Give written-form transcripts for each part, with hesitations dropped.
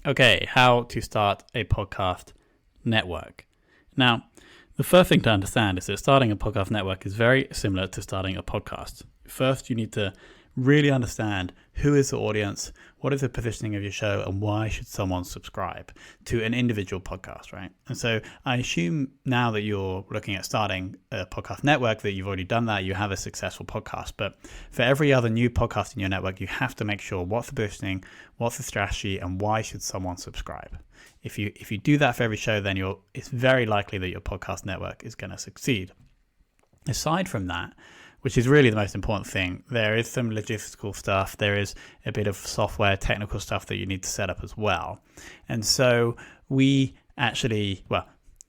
Okay, how to start a podcast network. Now, the first thing to understand is that starting a podcast network is very similar to starting a podcast. First, you need to really understand who is the audience, what is the positioning of your show, and why should someone subscribe to an individual podcast, right? And so I assume now that you're looking at starting a podcast network that you've already done that, you have a successful podcast. But for every other new podcast in your network, you have to make sure what's the positioning, what's the strategy, and why should someone subscribe. If you do that for every show, then it's very likely that your podcast network is going to succeed. Aside from that, which is really the most important thing, there is some logistical stuff. There is a bit of software, technical stuff that you need to set up as well. And so the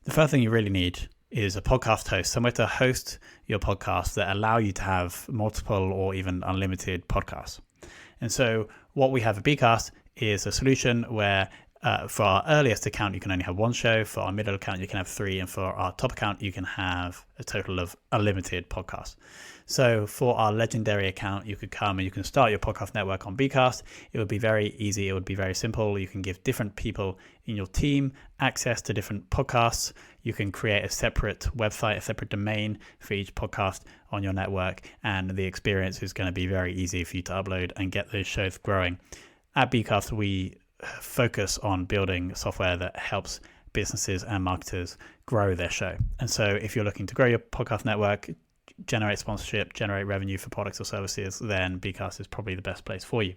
first thing you really need is a podcast host, somewhere to host your podcast that allow you to have multiple or even unlimited podcasts. And so what we have at Bcast is a solution where for our earliest account, you can only have one show. For our middle account, you can have 3. And for our top account, you can have a total of unlimited podcasts. So for our legendary account, you could come and you can start your podcast network on Bcast. It would be very easy. It would be very simple. You can give different people in your team access to different podcasts. You can create a separate website, a separate domain for each podcast on your network. And the experience is going to be very easy for you to upload and get those shows growing. At Bcast, we focus on building software that helps businesses and marketers grow their show. And so if you're looking to grow your podcast network, generate sponsorship, generate revenue for products or services, then Bcast is probably the best place for you.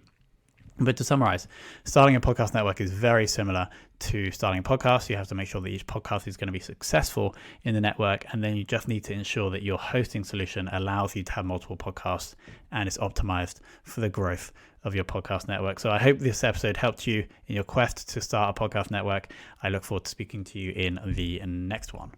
But to summarize, starting a podcast network is very similar to starting a podcast. You have to make sure that each podcast is going to be successful in the network, and then you just need to ensure that your hosting solution allows you to have multiple podcasts and is optimized for the growth of your podcast network. So I hope this episode helped you in your quest to start a podcast network. I look forward to speaking to you in the next one.